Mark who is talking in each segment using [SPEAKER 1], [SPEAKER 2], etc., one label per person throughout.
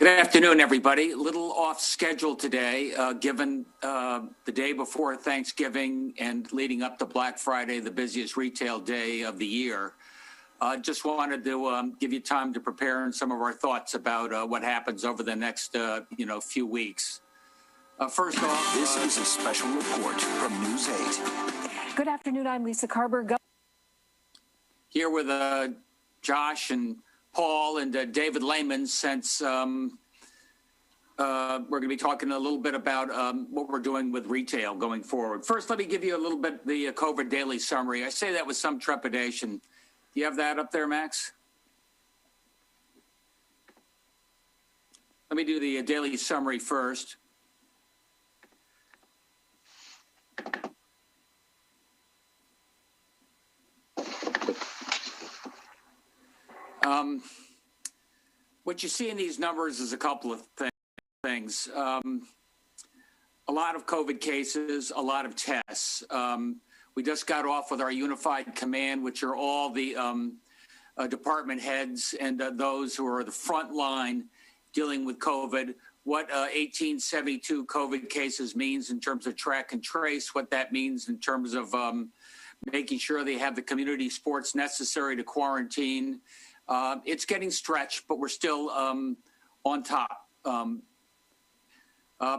[SPEAKER 1] Good afternoon, everybody. A little off schedule today, given the day before Thanksgiving and leading up to Black Friday, the busiest retail day of the year. Just wanted to give you time to prepare and some of our thoughts about what happens over the next, few weeks. First off,
[SPEAKER 2] this is a special report from News 8.
[SPEAKER 3] Good afternoon. I'm Lisa Carber.
[SPEAKER 1] Here with Josh and Paul and David Lehman, since we're going to be talking a little bit about what we're doing with retail going forward. First, let me give you a little bit the COVID daily summary. I say that with some trepidation. Do you have that up there, Max? Let me do the daily summary first. What you see in these numbers is a couple of things. A lot of COVID cases, a lot of tests. We just got off with our unified command, which are all the department heads and those who are the front line dealing with COVID. What 1872 COVID cases means in terms of track and trace, what that means in terms of making sure they have the community sports necessary to quarantine. It's getting stretched, but we're still on top.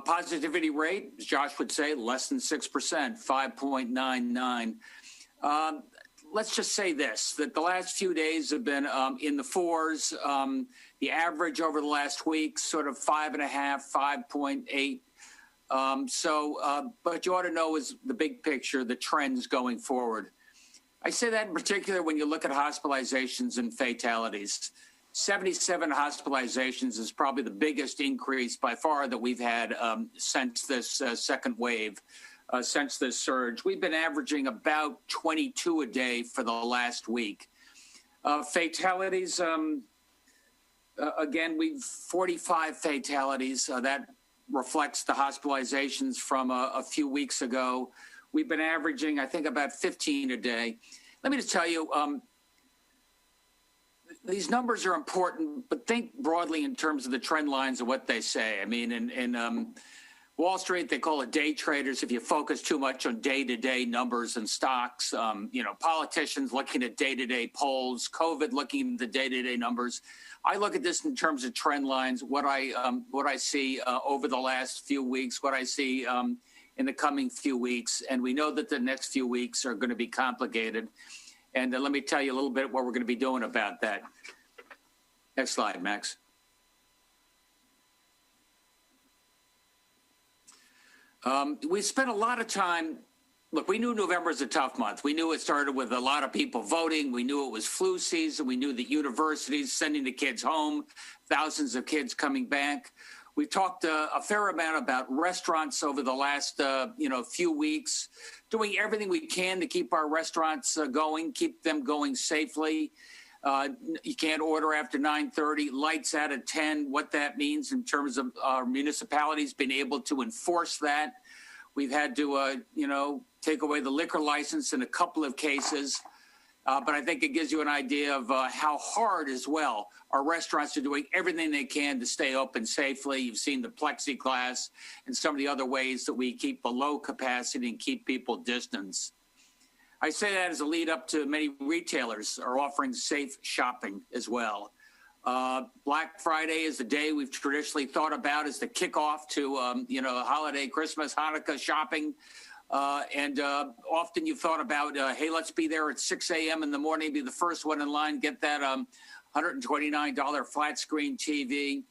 [SPEAKER 1] Positivity rate, as Josh would say, less than 6%, 5.99. Let's just say this, that the last few days have been in the fours. The average over the last week, sort of 5.5, 5.8. But you ought to know is the big picture, the trends going forward. I say that in particular when you look at hospitalizations and fatalities. 77 hospitalizations is probably the biggest increase by far that we've had since this second wave, since this surge. We've been averaging about 22 a day for the last week. Fatalities, again, we've 45 fatalities. That reflects the hospitalizations from a few weeks ago. We've been averaging, I think, about 15 a day. Let me just tell you, these numbers are important, but think broadly in terms of the trend lines of what they say. I mean, in Wall Street, they call it day traders if you focus too much on day-to-day numbers and stocks. Politicians looking at day-to-day polls, COVID looking at the day-to-day numbers. I look at this in terms of trend lines, what I see over the last few weeks, what I see in the coming few weeks. And we know that the next few weeks are going to be complicated. And let me tell you a little bit what we're going to be doing about that. Next slide, Max. We spent a lot of time. Look, we knew November is a tough month. We knew it started with a lot of people voting. We knew it was flu season. We knew that universities sending the kids home, thousands of kids coming back. We've talked a fair amount about restaurants over the last, few weeks, doing everything we can to keep our restaurants going, keep them going safely. You can't order after 9:30, lights out at 10, what that means in terms of our municipalities being able to enforce that. We've had to, take away the liquor license in a couple of cases. But I think it gives you an idea of how hard as well our restaurants are doing everything they can to stay open safely. You've seen the plexiglass and some of the other ways that we keep below capacity and keep people distanced. I say that as a lead up to many retailers are offering safe shopping as well. Black Friday is the day we've traditionally thought about as the kickoff to, holiday, Christmas, Hanukkah shopping. And often you've thought about, hey, let's be there at 6 a.m. in the morning, be the first one in line, get that $129 flat screen TV.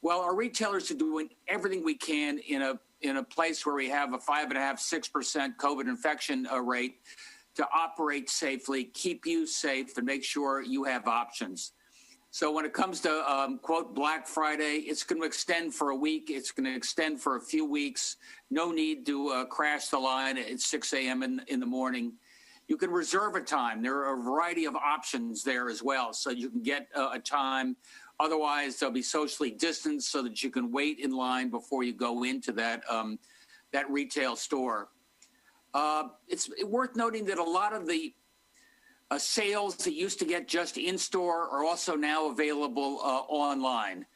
[SPEAKER 1] Well, our retailers are doing everything we can in a place where we have a 5.5, 6% COVID infection rate to operate safely, keep you safe, and make sure you have options. So when it comes to, quote, Black Friday, it's going to extend for a week. It's going to extend for a few weeks. No need to crash the line at 6 a.m. in the morning. You can reserve a time. There are a variety of options there as well. So you can get a time. Otherwise, they'll be socially distanced so that you can wait in line before you go into that retail store. It's worth noting that a lot of the sales that used to get just in store are also now available online.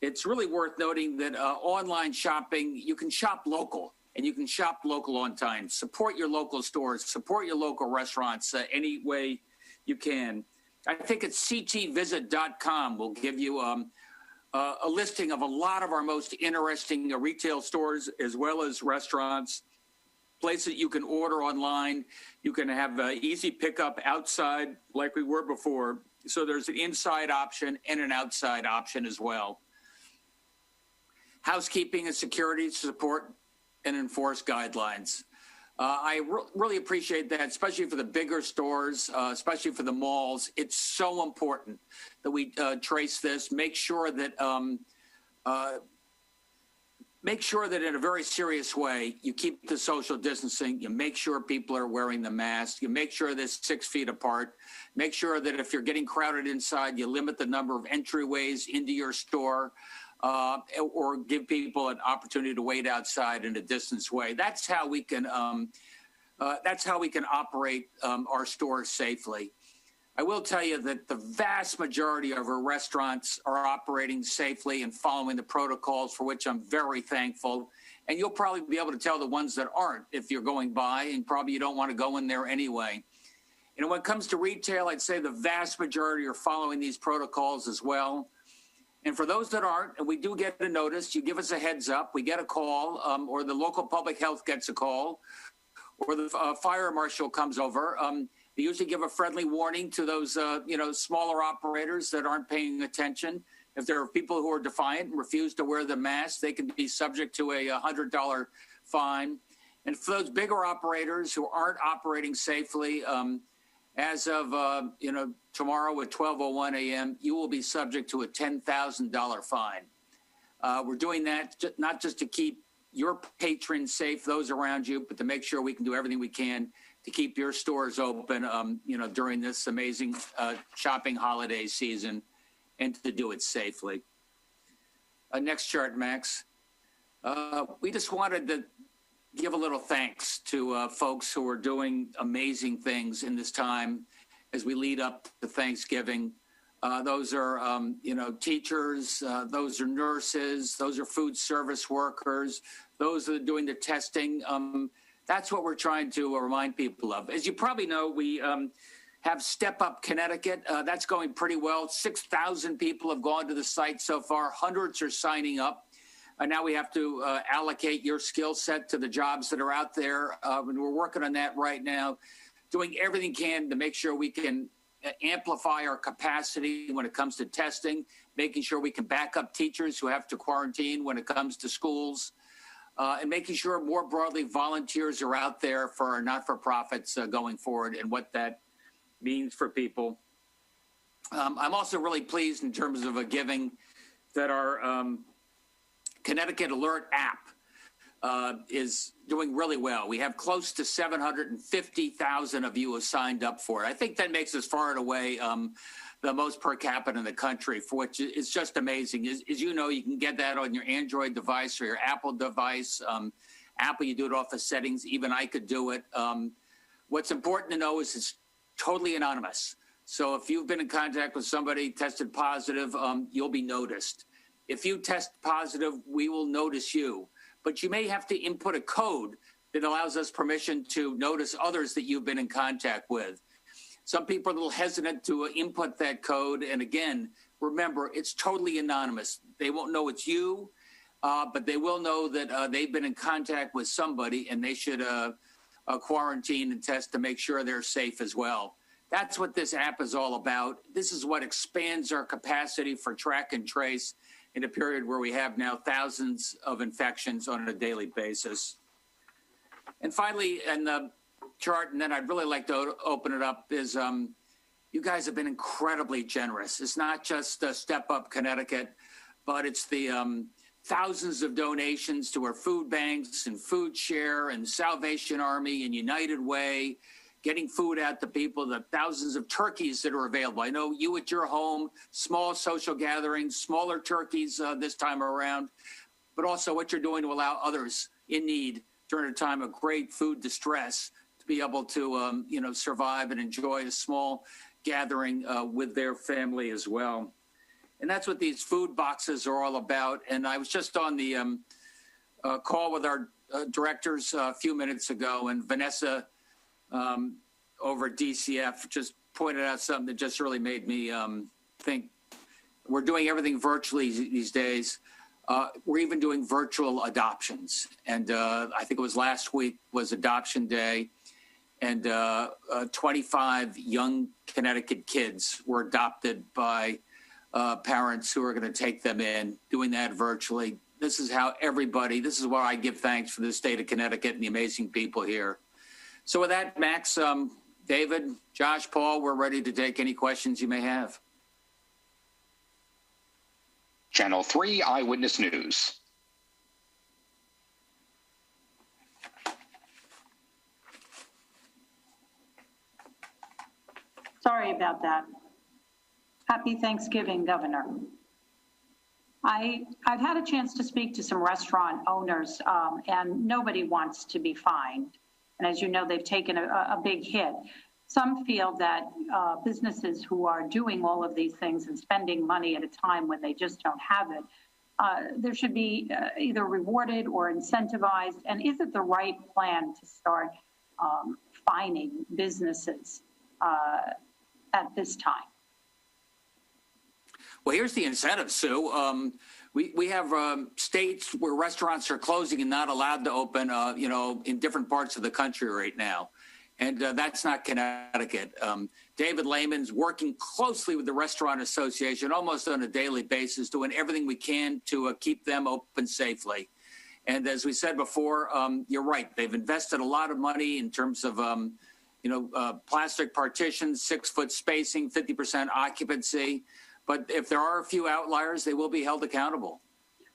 [SPEAKER 1] it's really worth noting that online shopping, you can shop local, and you can shop local on time. Support your local stores, support your local restaurants any way you can. I think it's CTvisit.com will give you a listing of a lot of our most interesting retail stores as well as restaurants, places you can order online. You can have easy pickup outside like we were before. So there's an inside option and an outside option as well. Housekeeping and security support and enforce guidelines. I really appreciate that, especially for the bigger stores, especially for the malls. It's so important that we trace this, make sure that in a very serious way, you keep the social distancing, you make sure people are wearing the mask, you make sure they're 6 feet apart, make sure that if you're getting crowded inside, you limit the number of entryways into your store, or give people an opportunity to wait outside in a distance way. That's how we can operate our stores safely. I will tell you that the vast majority of our restaurants are operating safely and following the protocols, for which I'm very thankful. And you'll probably be able to tell the ones that aren't if you're going by, and probably you don't want to go in there anyway. You know, when it comes to retail, I'd say the vast majority are following these protocols as well. And for those that aren't, and we do get a notice, you give us a heads up, we get a call, or the local public health gets a call, or the fire marshal comes over. They usually give a friendly warning to those, smaller operators that aren't paying attention. If there are people who are defiant and refuse to wear the mask, they can be subject to a $100 fine. And for those bigger operators who aren't operating safely, as of tomorrow at 12:01 a.m., you will be subject to a $10,000 fine. We're doing that not just to keep your patrons safe, those around you, but to make sure we can do everything we can to keep your stores open, during this amazing shopping holiday season, and to do it safely. Next chart, Max. We just wanted to give a little thanks to folks who are doing amazing things in this time as we lead up to Thanksgiving. Those are, teachers, those are nurses, those are food service workers, those that are doing the testing. That's what we're trying to remind people of. As you probably know, we have Step Up Connecticut. That's going pretty well. 6,000 people have gone to the site so far. Hundreds are signing up. Now we have to allocate your skill set to the jobs that are out there. And we're working on that right now, doing everything we can to make sure we can amplify our capacity when it comes to testing, making sure we can back up teachers who have to quarantine when it comes to schools, and making sure more broadly volunteers are out there for our not-for-profits going forward and what that means for people. I'm also really pleased in terms of giving that our Connecticut Alert app is doing really well. We have close to 750,000 of you have signed up for it. I think that makes us far and away the most per capita in the country, for which is just amazing. As you know, you can get that on your Android device or your Apple device. Apple, you do it off the settings. Even I could do it. What's important to know is it's totally anonymous. So if you've been in contact with somebody tested positive, you'll be noticed. If you test positive, we will notice you. But you may have to input a code that allows us permission to notice others that you've been in contact with. Some people are a little hesitant to input that code. And again, remember, it's totally anonymous. They won't know it's you, but they will know that they've been in contact with somebody, and they should quarantine and test to make sure they're safe as well. That's what this app is all about. This is what expands our capacity for track and trace in a period where we have now thousands of infections on a daily basis. And finally, in the chart, and then I'd really like to open it up, is you guys have been incredibly generous. It's not just Step Up Connecticut, but it's the thousands of donations to our food banks and Food Share and Salvation Army and United Way, getting food out to people, the thousands of turkeys that are available. I know you at your home, small social gatherings, smaller turkeys this time around, but also what you're doing to allow others in need during a time of great food distress to be able to, survive and enjoy a small gathering with their family as well. And that's what these food boxes are all about. And I was just on the call with our directors a few minutes ago, and Vanessa over at DCF just pointed out something that just really made me think. We're doing everything virtually these days. We're even doing virtual adoptions. And I think it was last week was adoption day. And 25 young Connecticut kids were adopted by parents who are going to take them in, doing that virtually. This is how this is why I give thanks for the state of Connecticut and the amazing people here. So with that, Max, David, Josh, Paul, we're ready to take any questions you may have.
[SPEAKER 4] Channel 3 Eyewitness News.
[SPEAKER 5] Sorry about that. Happy Thanksgiving, Governor. I've had a chance to speak to some restaurant owners, and nobody wants to be fined. And as you know, they've taken a big hit. Some feel that businesses who are doing all of these things and spending money at a time when they just don't have it, there should be either rewarded or incentivized. And is it the right plan to start fining businesses at this time?
[SPEAKER 1] Well, here's the incentive, Sue. We have states where restaurants are closing and not allowed to open, in different parts of the country right now. And that's not Connecticut. David Lehman's working closely with the Restaurant Association almost on a daily basis, doing everything we can to keep them open safely. And as we said before, you're right. They've invested a lot of money in terms of, plastic partitions, 6-foot spacing, 50% occupancy. But if there are a few outliers, they will be held accountable.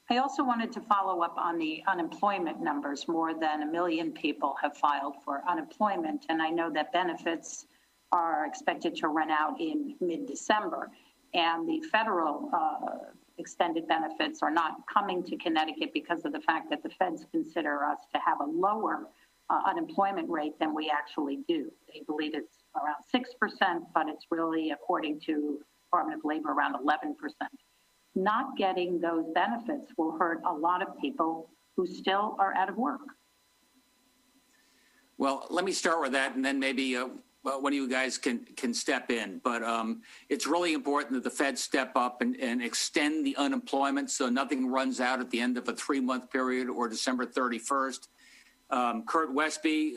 [SPEAKER 5] I also wanted to follow up on the unemployment numbers. More than 1 million people have filed for unemployment, and I know that benefits are expected to run out in mid-December, and the federal extended benefits are not coming to Connecticut because of the fact that the feds consider us to have a lower unemployment rate than we actually do. They believe it's around 6%, but it's really, according to Department of Labor, around 11%. Not getting those benefits will hurt a lot of people who still are out of work.
[SPEAKER 1] Well, let me start with that, and then maybe one of you guys can step in. But it's really important that the feds step up and extend the unemployment so nothing runs out at the end of a 3-month period or December 31st. Kurt Westby,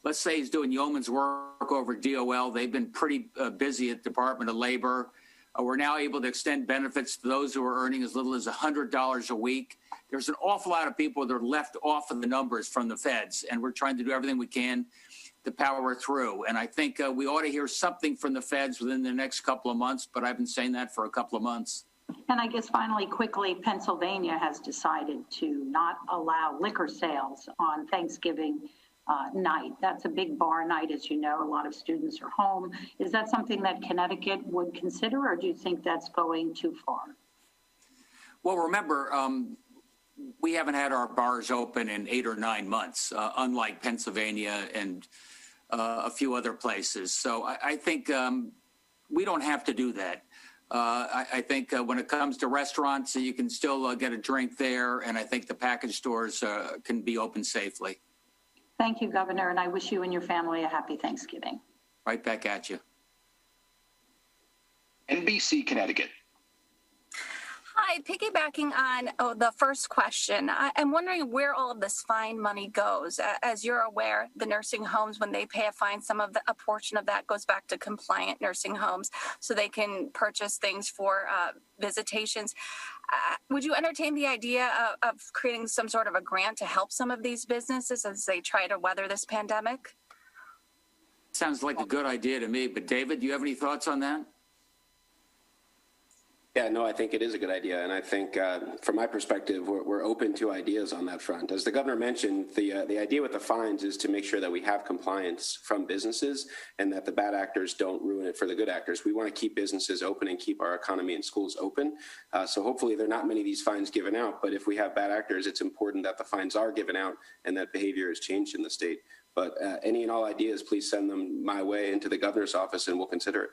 [SPEAKER 1] let's say he's doing yeoman's work over DOL. They've been pretty busy at Department of Labor. We're now able to extend benefits to those who are earning as little as $100 a week. There's an awful lot of people that are left off of the numbers from the feds, and we're trying to do everything we can to power through. And I think we ought to hear something from the feds within the next couple of months, but I've been saying that for a couple of months.
[SPEAKER 5] And I guess finally, quickly, Pennsylvania has decided to not allow liquor sales on Thanksgiving night. That's a big bar night, as you know. A lot of students are home. Is that something that Connecticut would consider, or do you think that's going too far?
[SPEAKER 1] Well, remember, we haven't had our bars open in 8 or 9 months, unlike Pennsylvania and a few other places. So I think we don't have to do that. I think when it comes to restaurants, you can still get a drink there, and I think the package stores can be open safely.
[SPEAKER 5] Thank you, Governor, and I wish you and your family a happy Thanksgiving.
[SPEAKER 1] Right back at you.
[SPEAKER 4] NBC Connecticut.
[SPEAKER 6] Hi, piggybacking on the first question, I'm wondering where all of this fine money goes. As you're aware, the nursing homes, when they pay a fine, a portion of that goes back to compliant nursing homes so they can purchase things for visitations. Would you entertain the idea of creating some sort of a grant to help some of these businesses as they try to weather this pandemic?
[SPEAKER 1] Sounds like a good idea to me, but David, do you have any thoughts on that?
[SPEAKER 7] Yeah, no, I think it is a good idea. And I think from my perspective, we're open to ideas on that front. As the governor mentioned, the idea with the fines is to make sure that we have compliance from businesses and that the bad actors don't ruin it for the good actors. We want to keep businesses open and keep our economy and schools open. So hopefully there are not many of these fines given out. But if we have bad actors, it's important that the fines are given out and that behavior is changed in the state. But any and all ideas, please send them my way into the governor's office and we'll consider it.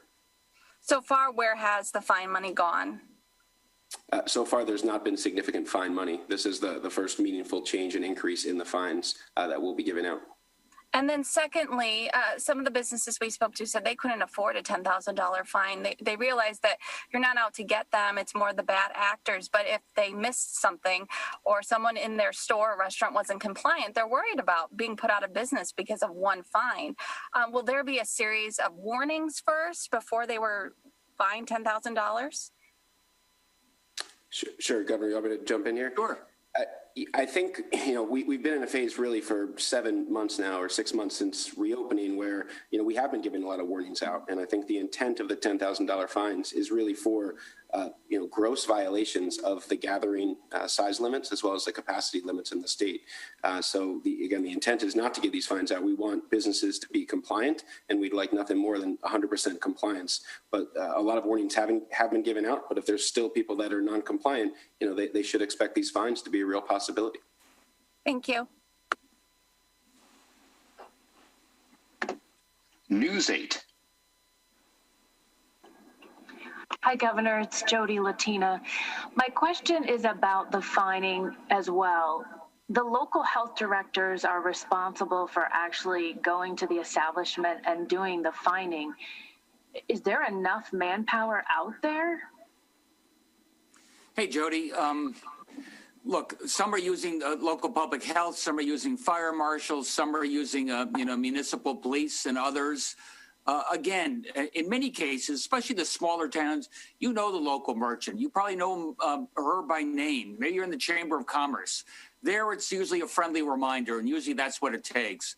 [SPEAKER 6] So far, where has the fine money gone?
[SPEAKER 7] So far, there's not been significant fine money. This is the first meaningful change and increase in the fines that will be given out.
[SPEAKER 6] And then secondly, some of the businesses we spoke to said they couldn't afford a $10,000 fine. They realized that you're not out to get them. It's more the bad actors. But if they missed something or someone in their store or restaurant wasn't compliant, they're worried about being put out of business because of one fine. Will there be a series of warnings first before they were fined $10,000?
[SPEAKER 7] Sure, Governor, you want me to jump in here?
[SPEAKER 1] Sure.
[SPEAKER 7] I think, we've been in a phase really for 7 months now or 6 months since reopening where, we have been giving a lot of warnings out. And I think the intent of the $10,000 fines is really for, gross violations of the gathering size limits as well as the capacity limits in the state. So the intent is not to give these fines out. We want businesses to be compliant, and we'd like nothing more than 100% compliance. But a lot of warnings have been given out. But if there's still people that are non-compliant, they should expect these fines to be a real possibility.
[SPEAKER 6] Thank you.
[SPEAKER 4] News 8.
[SPEAKER 8] Hi, Governor. It's JLatina. My question is about the fining as well. The local health directors are responsible for actually going to the establishment and doing the fining. Is there enough manpower out there?
[SPEAKER 1] Hey, Jody. Look, some are using local public health, some are using fire marshals, some are using, municipal police and others. Again, in many cases, especially the smaller towns, the local merchant. You probably know her by name. Maybe you're in the Chamber of Commerce. There, it's usually a friendly reminder, and usually that's what it takes.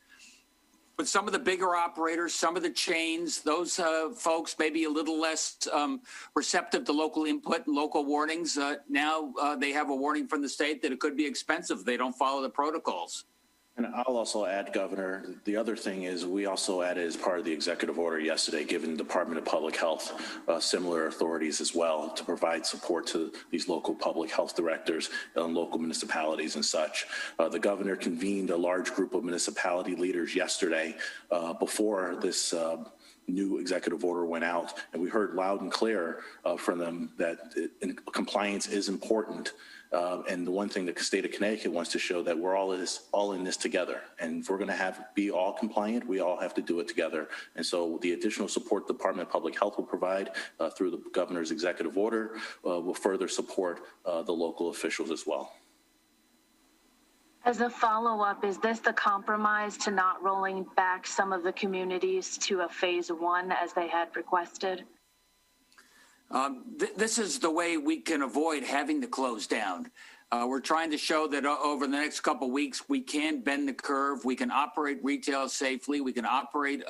[SPEAKER 1] But some of the bigger operators, some of the chains, those folks may be a little less receptive to local input and local warnings. Now they have a warning from the state that it could be expensive if they don't follow the protocols.
[SPEAKER 9] And I'll also add, Governor, the other thing is we also added as part of the executive order yesterday, giving the Department of Public Health similar authorities as well to provide support to these local public health directors and local municipalities and such. The governor convened a large group of municipality leaders yesterday before this new executive order went out, and we heard loud and clear from them that compliance is important. And the one thing the state of Connecticut wants to show that we're all in this together. And if we're going to be all compliant, we all have to do it together. And so the additional support the Department of Public Health will provide through the governor's executive order will further support the local officials as well.
[SPEAKER 8] As a follow-up, is this the compromise to not rolling back some of the communities to a phase 1 as they had requested?
[SPEAKER 1] This is the way we can avoid having to close down. We're trying to show that over the next couple of weeks, we can bend the curve. We can operate retail safely. We can operate,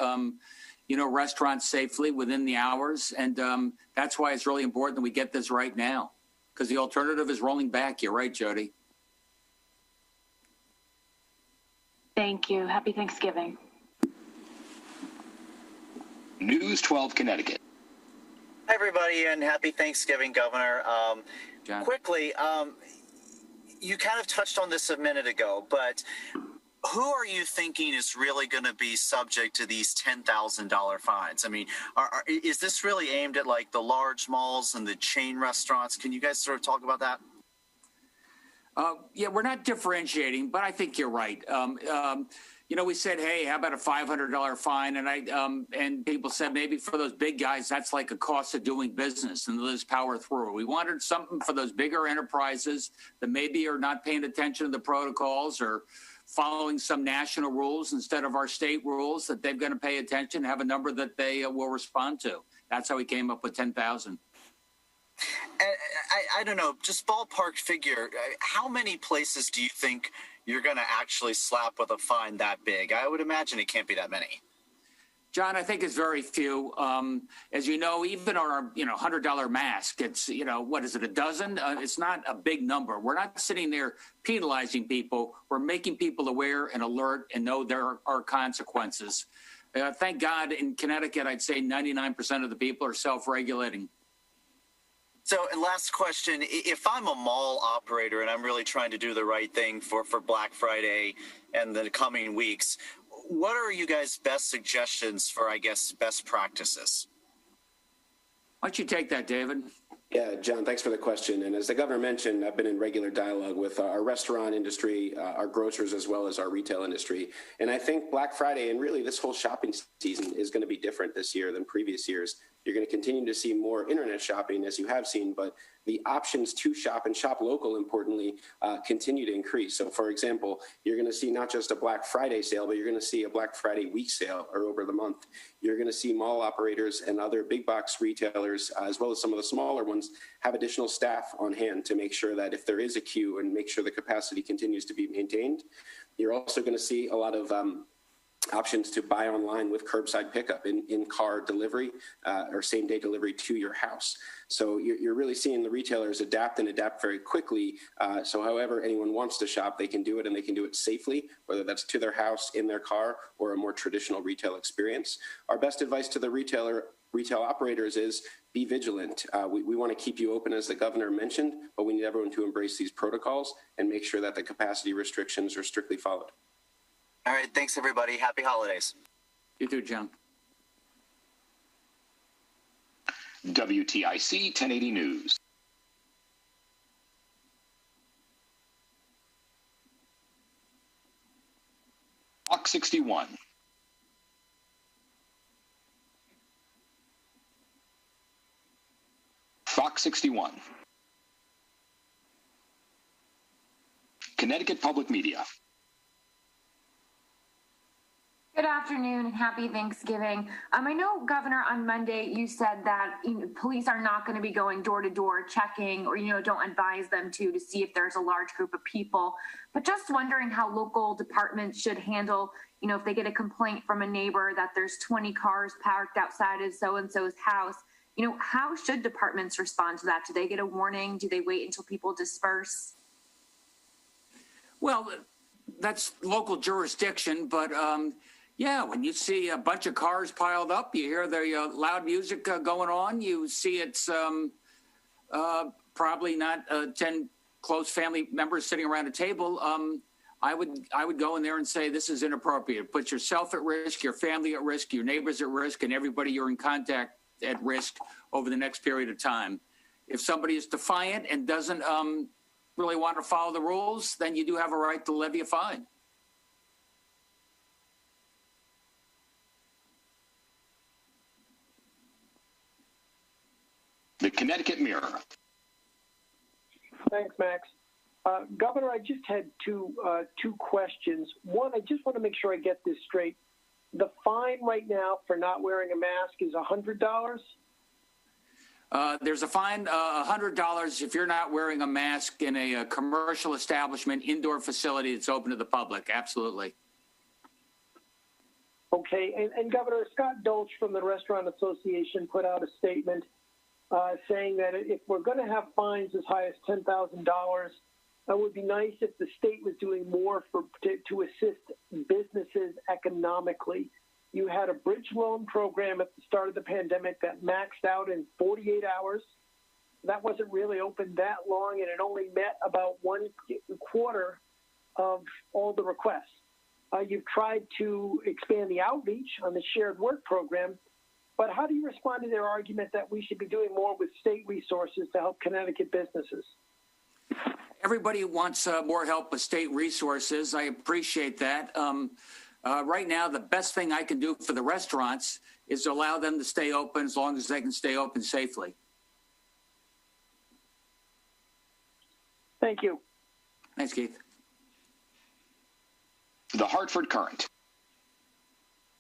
[SPEAKER 1] restaurants safely within the hours. And that's why it's really important that we get this right now, because the alternative is rolling back. You're right, Jody.
[SPEAKER 8] Thank you. Happy Thanksgiving.
[SPEAKER 4] News 12 Connecticut.
[SPEAKER 10] Hi, everybody, and happy Thanksgiving, Governor. Quickly, you kind of touched on this a minute ago, but who are you thinking is really going to be subject to these $10,000 fines? I mean, is this really aimed at like the large malls and the chain restaurants? Can you guys sort of talk about that?
[SPEAKER 1] Yeah, we're not differentiating, but I think you're right. We said, hey, how about a $500 fine? And people said maybe for those big guys, that's like a cost of doing business, and they'll just power through. We wanted something for those bigger enterprises that maybe are not paying attention to the protocols or following some national rules instead of our state rules, that they're going to pay attention, have a number that they will respond to. That's how we came up with 10,000.
[SPEAKER 10] I don't know, just ballpark figure, how many places do you think you're going to actually slap with a fine that big? I would imagine it can't be that many.
[SPEAKER 1] John, I think it's very few. As you know, even our, $100 mask, it's, what is it, a dozen? It's not a big number. We're not sitting there penalizing people. We're making people aware and alert and know there are consequences. Thank God in Connecticut, I'd say 99% of the people are self-regulating.
[SPEAKER 10] So, and last question, if I'm a mall operator and I'm really trying to do the right thing for Black Friday and the coming weeks, what are you guys' best suggestions for, I guess, best practices?
[SPEAKER 1] Why don't you take that, David?
[SPEAKER 7] Yeah, John, thanks for the question. And as the governor mentioned, I've been in regular dialogue with our restaurant industry, our grocers, as well as our retail industry. And I think Black Friday and really this whole shopping season is going to be different this year than previous years. You're going to continue to see more internet shopping, as you have seen, but the options to shop and shop local, importantly, continue to increase. So, for example, you're going to see not just a Black Friday sale, but you're going to see a Black Friday week sale or over the month. You're going to see mall operators and other big box retailers, as well as some of the smaller ones, have additional staff on hand to make sure that if there is a queue and make sure the capacity continues to be maintained. You're also going to see a lot of options to buy online with curbside pickup, in-car delivery or same-day delivery to your house. So you're really seeing the retailers adapt very quickly. So however anyone wants to shop, they can do it, and they can do it safely, whether that's to their house, in their car, or a more traditional retail experience. Our best advice to the retail operators is be vigilant. We want to keep you open, as the governor mentioned, but we need everyone to embrace these protocols and make sure that the capacity restrictions are strictly followed.
[SPEAKER 10] All right, thanks everybody. Happy holidays.
[SPEAKER 1] You too, John.
[SPEAKER 4] WTIC 1080 News. Fox 61. Fox 61. Connecticut Public Media.
[SPEAKER 11] Good afternoon and happy Thanksgiving. I know, Governor, on Monday you said that police are not going to be going door to door checking, or don't advise them to see if there's a large group of people. But just wondering how local departments should handle, if they get a complaint from a neighbor that there's 20 cars parked outside of so-and-so's house. How should departments respond to that? Do they get a warning? Do they wait until people disperse?
[SPEAKER 1] Well, that's local jurisdiction, but yeah, when you see a bunch of cars piled up, you hear the loud music going on, you see it's probably not 10 close family members sitting around a table. I would go in there and say, this is inappropriate. Put yourself at risk, your family at risk, your neighbors at risk, and everybody you're in contact at risk over the next period of time. If somebody is defiant and doesn't really want to follow the rules, then you do have a right to levy a fine.
[SPEAKER 4] The Connecticut Mirror.
[SPEAKER 12] Thanks, Max. Governor, I just had two questions. One, I just want to make sure I get this straight. The fine right now for not wearing a mask is $100?
[SPEAKER 1] There's a fine, $100 if you're not wearing a mask in a commercial establishment, indoor facility that's open to the public. Absolutely.
[SPEAKER 12] Okay. And Governor, Scott Dolch from the Restaurant Association put out a statement saying that if we're going to have fines as high as $10,000, it would be nice if the state was doing more to assist businesses economically. You had a bridge loan program at the start of the pandemic that maxed out in 48 hours. That wasn't really open that long, and it only met about 1/4 of all the requests. You've tried to expand the outreach on the shared work program, but how do you respond to their argument that we should be doing more with state resources to help Connecticut businesses?
[SPEAKER 1] Everybody wants more help with state resources. I appreciate that. Right now, the best thing I can do for the restaurants is to allow them to stay open as long as they can stay open safely.
[SPEAKER 12] Thank you.
[SPEAKER 1] Thanks, Keith.
[SPEAKER 4] The Hartford Current.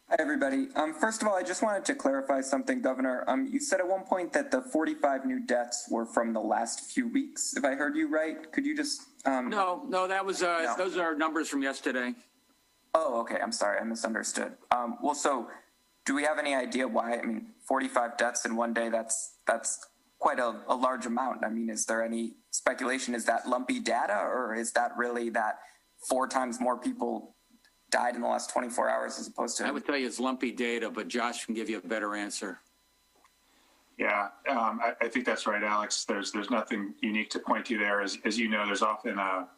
[SPEAKER 13] Hi, everybody. First of all, I just wanted to clarify something, Governor. You said at one point that the 45 new deaths were from the last few weeks, if I heard you right. Could you just...
[SPEAKER 1] No, that was those are numbers from yesterday.
[SPEAKER 13] Oh, okay. I'm sorry. I misunderstood. Well, so do we have any idea why? 45 deaths in one day, that's quite a large amount. Is there any speculation? Is that lumpy data, or is that really that 4 times more people died in the last 24 hours as opposed to...
[SPEAKER 1] I would tell you it's lumpy data, but Josh can give you a better answer.
[SPEAKER 14] Yeah, I think that's right, Alex. There's nothing unique to point to there. As you know, there's often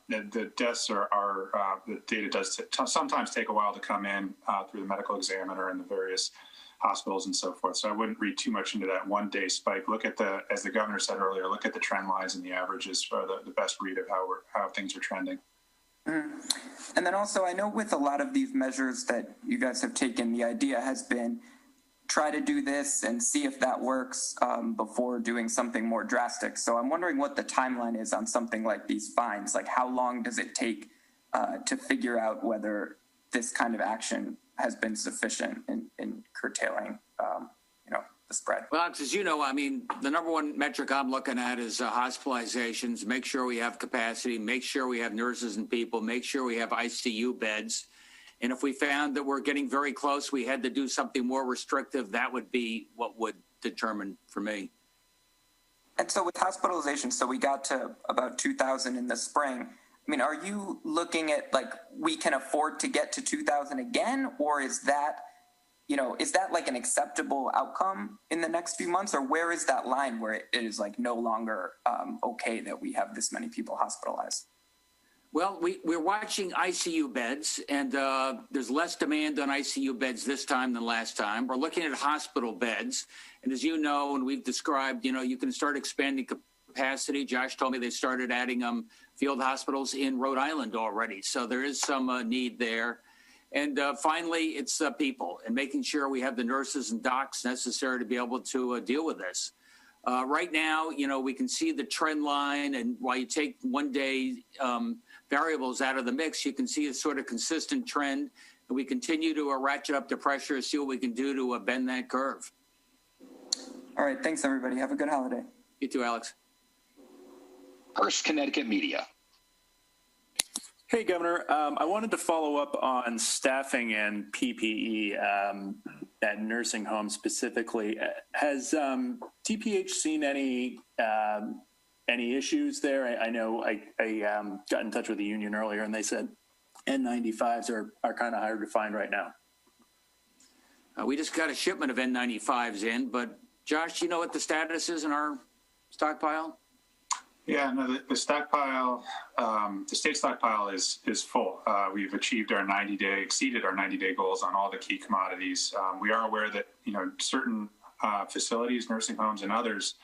[SPEAKER 14] the deaths are the data does sometimes take a while to come in through the medical examiner and the various hospitals and so forth. So I wouldn't read too much into that one-day spike. Look at as the governor said earlier, look at the trend lines and the averages for the best read of how things are trending.
[SPEAKER 13] Mm-hmm. And then also, I know with a lot of these measures that you guys have taken, the idea has been try to do this and see if that works before doing something more drastic. So I'm wondering what the timeline is on something like these fines. Like, how long does it take to figure out whether this kind of action has been sufficient in curtailing, the spread?
[SPEAKER 1] Well, Alex, as you know, I mean, the number one metric I'm looking at is hospitalizations. Make sure we have capacity, make sure we have nurses and people, make sure we have ICU beds. And if we found that we're getting very close, we had to do something more restrictive, that would be what would determine for me.
[SPEAKER 13] And so with hospitalizations, so we got to about 2,000 in the spring. I mean, are you looking at like we can afford to get to 2,000 again, or is that like an acceptable outcome in the next few months, or where is that line where it is like no longer okay that we have this many people hospitalized?
[SPEAKER 1] Well, we're watching ICU beds, and there's less demand on ICU beds this time than last time. We're looking at hospital beds, and as you know, and we've described, you can start expanding capacity. Josh told me they started adding field hospitals in Rhode Island already, so there is some need there. And finally, it's people and making sure we have the nurses and docs necessary to be able to deal with this. Right now, we can see the trend line, and while you take one-day variables out of the mix, you can see a sort of consistent trend, and we continue to ratchet up the pressure, see what we can do to bend that curve.
[SPEAKER 13] All right, thanks, everybody. Have a good holiday.
[SPEAKER 1] You too, Alex.
[SPEAKER 4] Hearst, Connecticut Media.
[SPEAKER 15] Hey, Governor. I wanted to follow up on staffing and PPE at nursing homes specifically. Has TPH seen any issues there? I know I got in touch with the union earlier, and they said N95s are kind of hard to find right now.
[SPEAKER 1] We just got a shipment of N95s in, but Josh, do you know what the status is in our stockpile?
[SPEAKER 14] Yeah, no, the stockpile, the state stockpile is full. We've achieved our exceeded our 90-day goals on all the key commodities. We are aware that, certain facilities, nursing homes and others,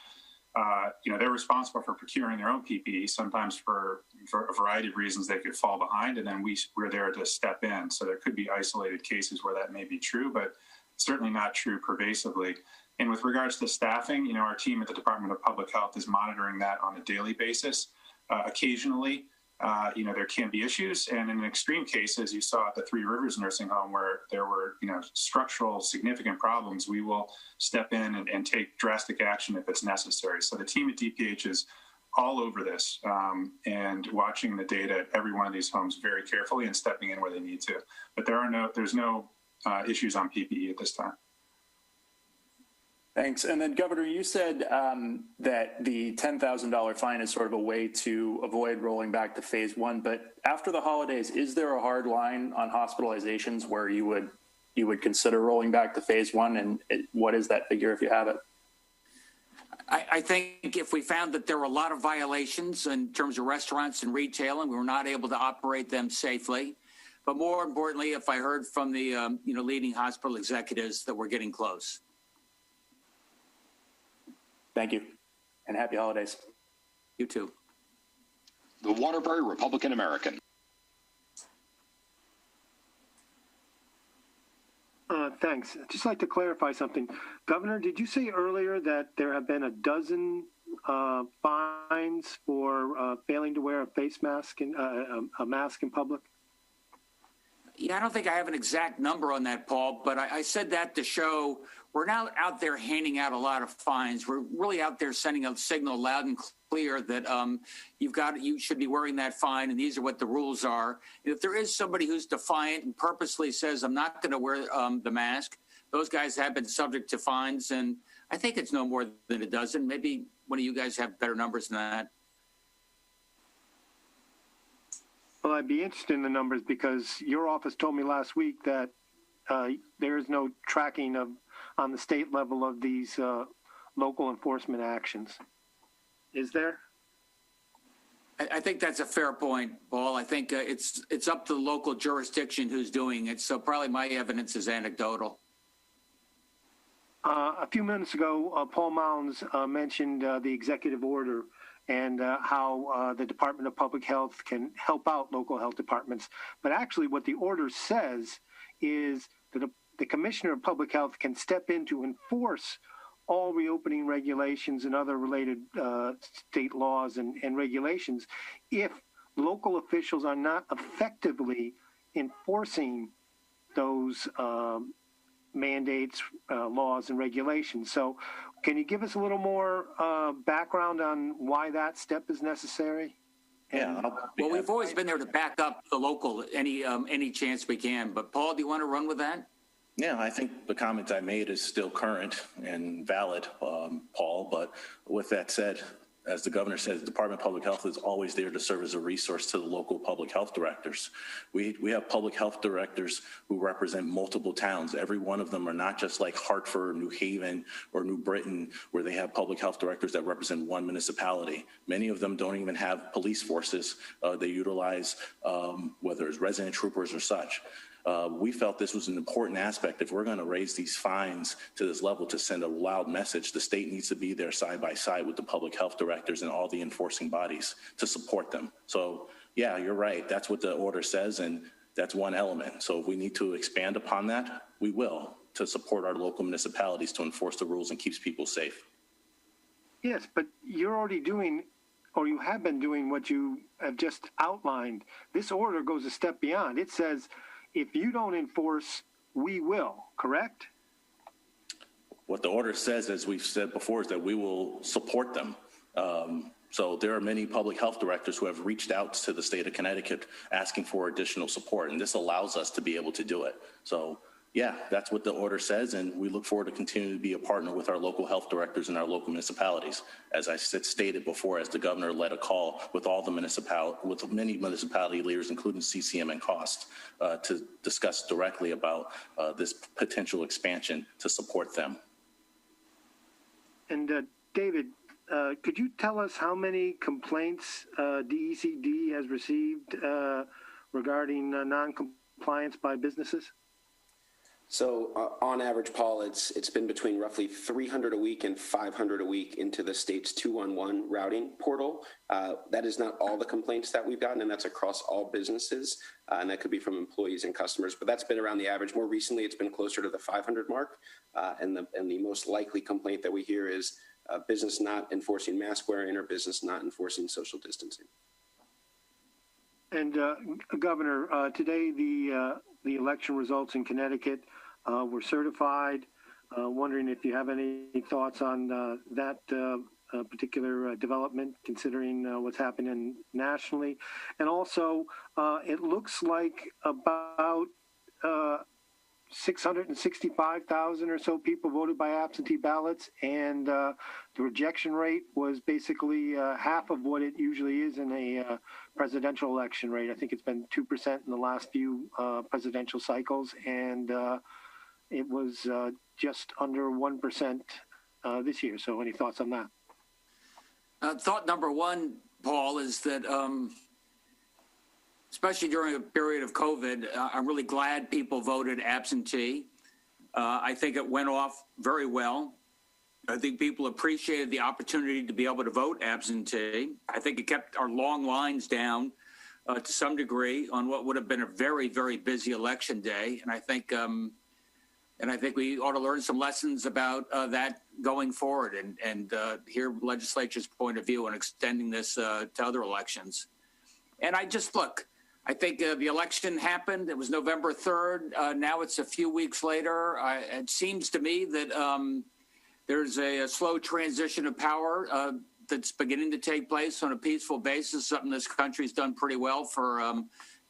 [SPEAKER 14] they're responsible for procuring their own PPE. Sometimes for a variety of reasons they could fall behind, and then we're there to step in. So there could be isolated cases where that may be true, but certainly not true pervasively. And with regards to staffing, our team at the Department of Public Health is monitoring that on a daily basis. Occasionally, there can be issues. And in extreme cases, you saw at the Three Rivers Nursing Home where there were, structural significant problems, we will step in and take drastic action if it's necessary. So the team at DPH is all over this and watching the data at every one of these homes very carefully and stepping in where they need to. But there's no issues on PPE at this time.
[SPEAKER 15] Thanks. And then, Governor, you said that the $10,000 fine is sort of a way to avoid rolling back to phase one. But after the holidays, is there a hard line on hospitalizations where you would consider rolling back to phase one? And what is that figure if you have it?
[SPEAKER 1] I think if we found that there were a lot of violations in terms of restaurants and retail, and we were not able to operate them safely, but more importantly, if I heard from the leading hospital executives that we're getting close.
[SPEAKER 15] Thank you, and happy holidays.
[SPEAKER 1] You too.
[SPEAKER 4] The Waterbury Republican American.
[SPEAKER 16] Thanks. I'd just like to clarify something. Governor, did you say earlier that there have been a dozen fines for failing to wear a face mask and a mask in public?
[SPEAKER 1] Yeah, I don't think I have an exact number on that, Paul, but I said that to show we're not out there handing out a lot of fines. We're really out there sending a signal loud and clear that you should be wearing that fine, and these are what the rules are. And if there is somebody who's defiant and purposely says, I'm not going to wear the mask, those guys have been subject to fines, and I think it's no more than a dozen. Maybe one of you guys have better numbers than that.
[SPEAKER 16] Well, I'd be interested in the numbers because your office told me last week that there is no tracking on the state level of these local enforcement actions. Is there?
[SPEAKER 1] I think that's a fair point, Paul. I think it's up to the local jurisdiction who's doing it. So probably my evidence is anecdotal.
[SPEAKER 16] A few minutes ago, Paul Mounds mentioned the executive order and how the Department of Public Health can help out local health departments. But actually what the order says is that the Commissioner of Public Health can step in to enforce all reopening regulations and other related state laws and regulations if local officials are not effectively enforcing those mandates, laws, and regulations. So can you give us a little more background on why that step is necessary?
[SPEAKER 1] Yeah. Well, we've always been there to back up the local any chance we can. But Paul, do you want to run with that?
[SPEAKER 9] Yeah, I think the comment I made is still current and valid, Paul. But with that said, as the governor says, the Department of Public Health is always there to serve as a resource to the local public health directors. We have public health directors who represent multiple towns. Every one of them are not just like Hartford, New Haven, or New Britain, where they have public health directors that represent one municipality. Many of them don't even have police forces. They utilize whether it's resident troopers or such. We felt this was an important aspect. If we're going to raise these fines to this level to send a loud message, the state needs to be there side by side with the public health directors and all the enforcing bodies to support them. So yeah, you're right. That's what the order says, and that's one element. So if we need to expand upon that, we will, to support our local municipalities to enforce the rules and keeps people safe.
[SPEAKER 16] Yes, but you're already doing, or you have been doing, what you have just outlined. This order goes a step beyond. It says, if you don't enforce, we will, correct?
[SPEAKER 9] What the order says, as we've said before, is that we will support them. So there are many public health directors who have reached out to the state of Connecticut asking for additional support, and this allows us to be able to do it. So yeah, that's what the order says, and we look forward to continuing to be a partner with our local health directors and our local municipalities. As I stated before, as the governor led a call with all the with many municipality leaders, including CCM and COST, to discuss directly about this potential expansion to support them.
[SPEAKER 16] And David, could you tell us how many complaints DECD has received regarding non-compliance by businesses?
[SPEAKER 7] So on average, Paul, it's been between roughly 300 a week and 500 a week into the state's 211 routing portal. That is not all the complaints that we've gotten, and that's across all businesses, and that could be from employees and customers, but that's been around the average. More recently, it's been closer to the 500 mark, and the most likely complaint that we hear is business not enforcing mask wearing or business not enforcing social distancing.
[SPEAKER 16] And Governor, today the election results in Connecticut were certified. Wondering if you have any thoughts on that particular development, considering what's happening nationally. And also, it looks like about 665,000 or so people voted by absentee ballots, and the rejection rate was basically half of what it usually is in a presidential election rate. I think it's been 2% in the last few presidential cycles, and it was just under 1% this year. So any thoughts on that?
[SPEAKER 1] Thought number one, Paul, is that especially during a period of COVID, I'm really glad people voted absentee. I think it went off very well. I think people appreciated the opportunity to be able to vote absentee. I think it kept our long lines down to some degree on what would have been a very, very busy election day. And I think we ought to learn some lessons about that going forward and hear legislature's point of view on extending this to other elections. And I think the election happened. It was November 3rd. Now it's a few weeks later. It seems to me that there's a slow transition of power that's beginning to take place on a peaceful basis, something this country's done pretty well for,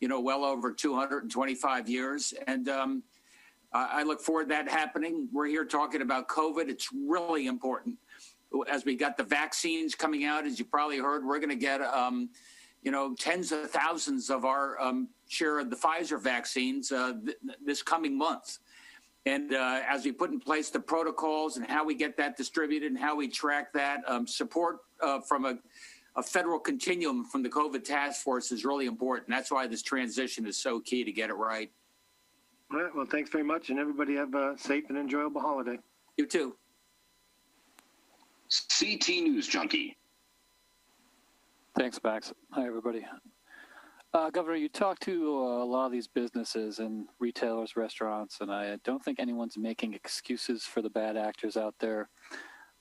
[SPEAKER 1] well over 225 years. And I look forward to that happening. We're here talking about COVID. It's really important. As we got the vaccines coming out, as you probably heard, we're going to get tens of thousands of our share of the Pfizer vaccines this coming month. And as we put in place the protocols and how we get that distributed and how we track that, support from a federal continuum from the COVID task force is really important. That's why this transition is so key to get it right.
[SPEAKER 16] All right. Well, thanks very much, and everybody have a safe and enjoyable holiday.
[SPEAKER 1] You too.
[SPEAKER 4] CT News Junkie.
[SPEAKER 17] Thanks, Max. Hi, everybody. Governor, you talked to a lot of these businesses and retailers, restaurants, and I don't think anyone's making excuses for the bad actors out there.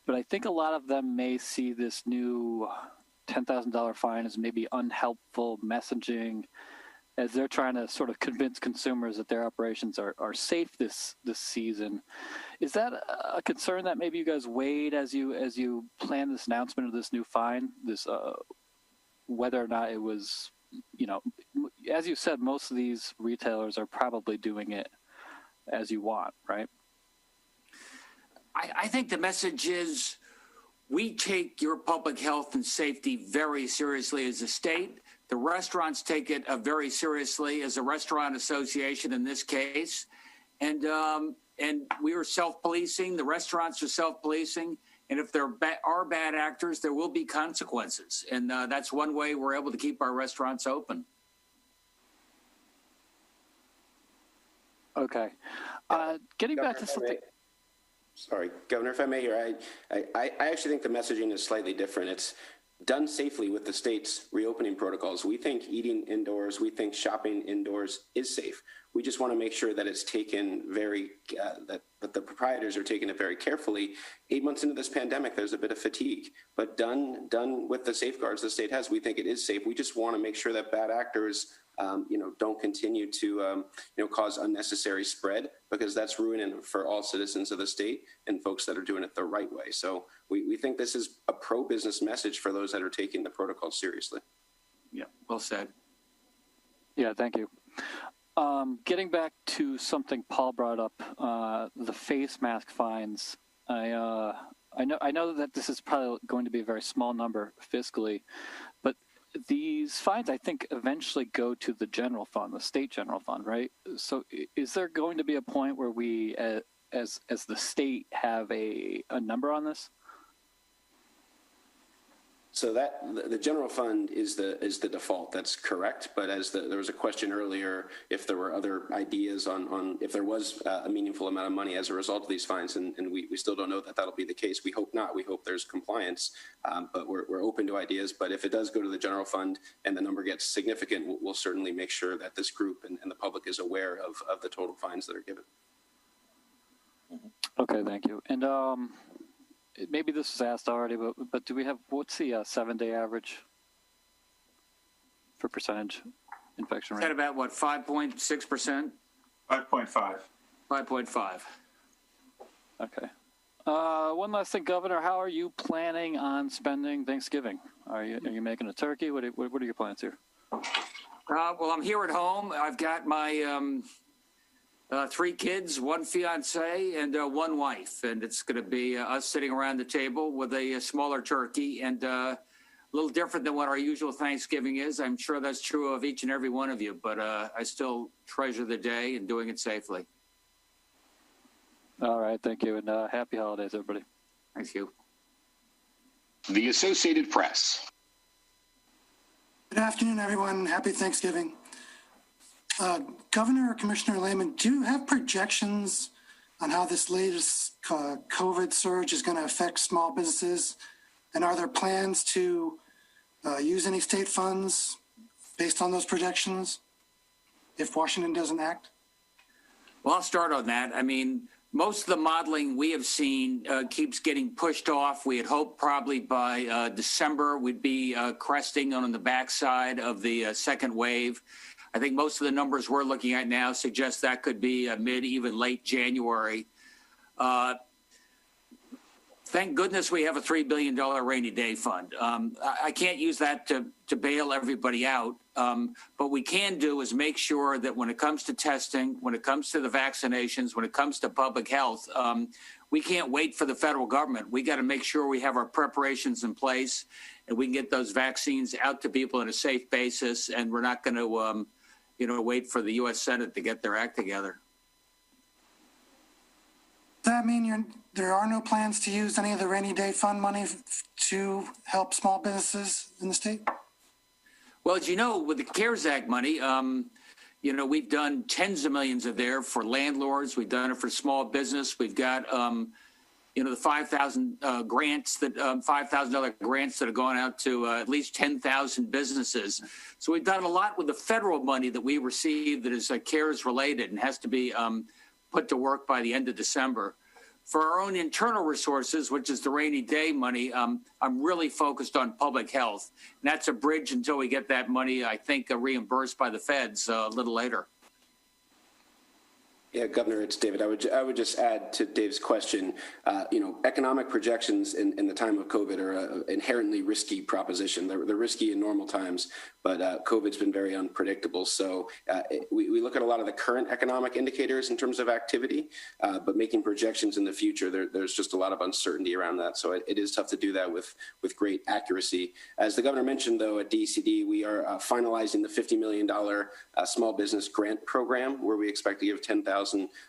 [SPEAKER 17] But I think a lot of them may see this new $10,000 fine as maybe unhelpful messaging as they're trying to sort of convince consumers that their operations are safe this season. Is that a concern that maybe you guys weighed as you planned this announcement of this new fine, this whether or not it was, as you said, most of these retailers are probably doing it as you want, right?
[SPEAKER 1] I think the message is we take your public health and safety very seriously as a state. The restaurants take it very seriously as a restaurant association in this case. And we are self-policing. The restaurants are self-policing. And if there are bad actors, there will be consequences. And that's one way we're able to keep our restaurants open.
[SPEAKER 17] Okay. Getting back to something.
[SPEAKER 7] Sorry, Governor, if I may here, I actually think the messaging is slightly different. It's done safely with the state's reopening protocols. We think eating indoors, we think shopping indoors is safe. We just want to make sure that it's taken that the proprietors are taking it very carefully. 8 months into this pandemic, there's a bit of fatigue, but done with the safeguards the state has, we think it is safe. We just want to make sure that bad actors don't continue to, cause unnecessary spread, because that's ruining for all citizens of the state and folks that are doing it the right way. So we think this is a pro-business message for those that are taking the protocol seriously.
[SPEAKER 1] Yeah, well said.
[SPEAKER 17] Yeah, thank you. Getting back to something Paul brought up, the face mask fines. I know that this is probably going to be a very small number fiscally, but these fines, I think, eventually go to the general fund, the state general fund, right? So is there going to be a point where we, as the state, have a number on this?
[SPEAKER 7] So that the general fund is the default. That's correct. But there was a question earlier, if there were other ideas on if there was a meaningful amount of money as a result of these fines, and we still don't know that that'll be the case. We hope not. We hope there's compliance, but we're open to ideas. But if it does go to the general fund and the number gets significant, we'll certainly make sure that this group and the public is aware of the total fines that are given.
[SPEAKER 17] Okay, thank you. And maybe this was asked already, but do we have, what's the 7-day average for percentage infection rate?
[SPEAKER 1] Is that about what, 5.6%?
[SPEAKER 14] 5.5.
[SPEAKER 1] 5.5.
[SPEAKER 17] Okay. One last thing, Governor, how are you planning on spending Thanksgiving? Are you making a turkey? What are your plans here?
[SPEAKER 1] Well, I'm here at home. I've got my 3 kids, 1 fiance, and 1 wife. And it's going to be us sitting around the table with a smaller turkey, and a little different than what our usual Thanksgiving is. I'm sure that's true of each and every one of you, but I still treasure the day and doing it safely.
[SPEAKER 17] All right, thank you, and happy holidays, everybody.
[SPEAKER 1] Thank you.
[SPEAKER 4] The Associated Press.
[SPEAKER 18] Good afternoon, everyone. Happy Thanksgiving. Governor or Commissioner Lamont, do you have projections on how this latest COVID surge is going to affect small businesses? And are there plans to use any state funds based on those projections if Washington doesn't act?
[SPEAKER 1] Well, I'll start on that. I mean, most of the modeling we have seen keeps getting pushed off. We had hoped probably by December we'd be cresting on the backside of the second wave. I think most of the numbers we're looking at now suggest that could be mid, even late January. Thank goodness we have a $3 billion rainy day fund. I can't use that to bail everybody out. But we can do is make sure that when it comes to testing, when it comes to the vaccinations, when it comes to public health, we can't wait for the federal government. We got to make sure we have our preparations in place and we can get those vaccines out to people on a safe basis. And we're not going to, wait for the U.S. Senate to get their act together.
[SPEAKER 18] Does that mean there are no plans to use any of the rainy day fund money to help small businesses in the state?
[SPEAKER 1] Well, as you know, with the CARES Act money, we've done tens of millions of there for landlords. We've done it for small business. We've got, the 5,000 grants that $5,000 grants that are going out to at least 10,000 businesses. So we've done a lot with the federal money that we received that is CARES related and has to be put to work by the end of December. For our own internal resources, which is the rainy day money, I'm really focused on public health. And that's a bridge until we get that money, I think, reimbursed by the feds a little later.
[SPEAKER 7] Yeah, Governor, it's David. I would just add to Dave's question, economic projections in the time of COVID are an inherently risky proposition. They're risky in normal times, but COVID's been very unpredictable. So we look at a lot of the current economic indicators in terms of activity, but making projections in the future, there's just a lot of uncertainty around that. So it is tough to do that with great accuracy. As the governor mentioned, though, at DCD, we are finalizing the $50 million small business grant program, where we expect to give 10,000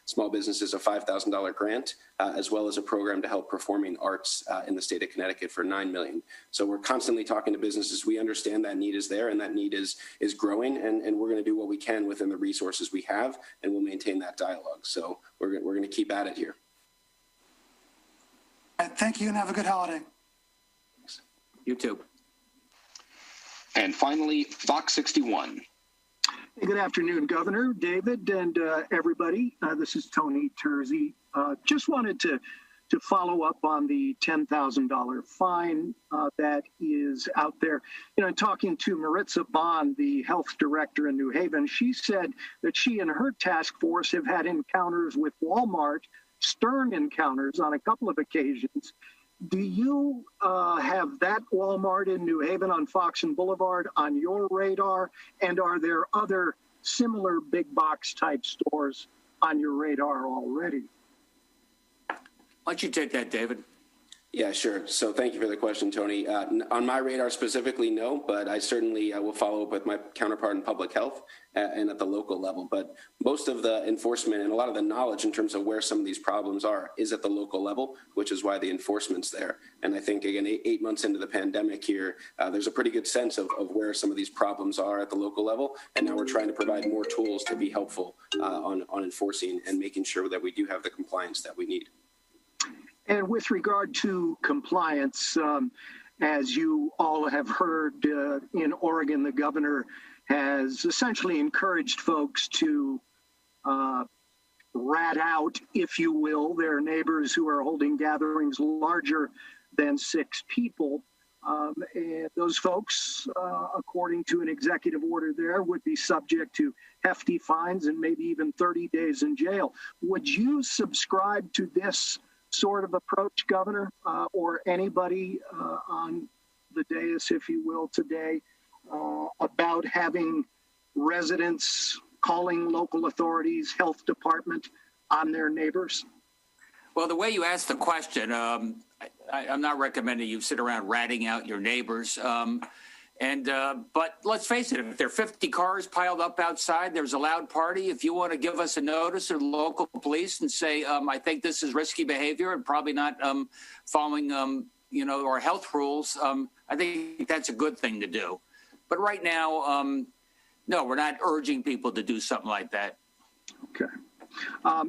[SPEAKER 7] small businesses a $5,000 grant, as well as a program to help performing arts in the state of Connecticut for $9 million. So we're constantly talking to businesses. We understand that need is there, and that need is growing, and we're going to do what we can within the resources we have, and we'll maintain that dialogue. So we're going to keep at it here.
[SPEAKER 18] Thank you, and have a good holiday.
[SPEAKER 1] Thanks. You too.
[SPEAKER 4] And finally, Fox 61.
[SPEAKER 19] Hey, good afternoon, Governor, David, and everybody. This is Tony Terzi. Just wanted to follow up on the $10,000 fine that is out there. Talking to Maritza Bond, the health director in New Haven, she said that she and her task force have had encounters with Walmart, stern encounters on a couple of occasions. Do you have that Walmart in New Haven on Fox and Boulevard on your radar? And are there other similar big box type stores on your radar already?
[SPEAKER 1] Why don't you take that, David?
[SPEAKER 7] Yeah, sure. So thank you for the question, Tony. On my radar specifically, no, but I certainly will follow up with my counterpart in public health and at the local level. But most of the enforcement and a lot of the knowledge in terms of where some of these problems are is at the local level, which is why the enforcement's there. And I think, again, 8 months into the pandemic here, there's a pretty good sense of where some of these problems are at the local level. And now we're trying to provide more tools to be helpful on enforcing and making sure that we do have the compliance that we need.
[SPEAKER 19] And with regard to compliance, as you all have heard, in Oregon, the governor has essentially encouraged folks to rat out, if you will, their neighbors who are holding gatherings larger than 6 people. And those folks, according to an executive order there, would be subject to hefty fines and maybe even 30 days in jail. Would you subscribe to this sort of approach, Governor, or anybody on the dais, if you will, today, about having residents calling local authorities, health department on their neighbors?
[SPEAKER 1] Well, the way you asked the question, I'm not recommending you sit around ratting out your neighbors. But let's face it, if there are 50 cars piled up outside, there's a loud party. If you want to give us a notice to the local police and say, I think this is risky behavior and probably not following, our health rules, I think that's a good thing to do. But right now, no, we're not urging people to do something like that.
[SPEAKER 19] Okay.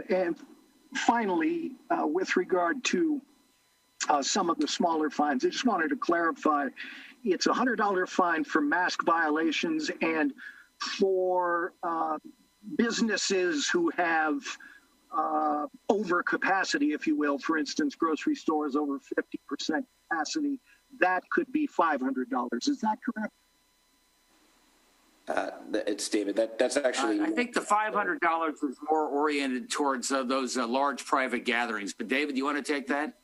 [SPEAKER 19] And finally, with regard to some of the smaller fines, I just wanted to clarify. It's a $100 fine for mask violations, and for businesses who have overcapacity, if you will, for instance, grocery stores over 50% capacity, that could be $500. Is that correct?
[SPEAKER 7] It's David. That's actually.
[SPEAKER 1] I think the $500 was more oriented towards those large private gatherings. But David, you want to take that?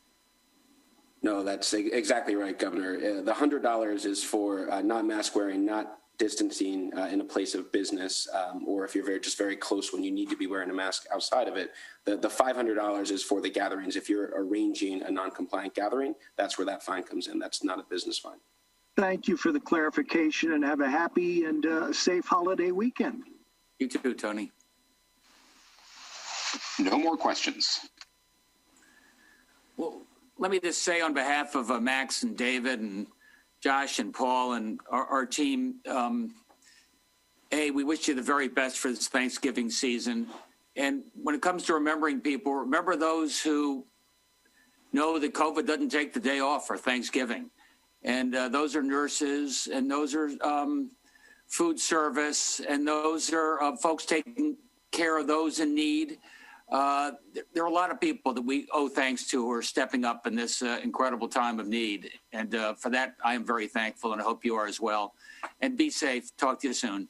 [SPEAKER 7] No, that's exactly right, Governor. The $100 is for not mask wearing, not distancing in a place of business, or if you're just very close when you need to be wearing a mask outside of it. The $500 is for the gatherings. If you're arranging a non-compliant gathering, that's where that fine comes in. That's not a business fine.
[SPEAKER 19] Thank you for the clarification, and have a happy and safe holiday weekend.
[SPEAKER 1] You too, Tony.
[SPEAKER 4] No more questions.
[SPEAKER 1] Well, let me just say on behalf of Max and David and Josh and Paul and our team, we wish you the very best for this Thanksgiving season. And when it comes to remembering people, remember those who know that COVID doesn't take the day off for Thanksgiving. And those are nurses, and those are food service, and those are folks taking care of those in need. There are a lot of people that we owe thanks to who are stepping up in this incredible time of need. And for that, I am very thankful, and I hope you are as well. And be safe. Talk to you soon.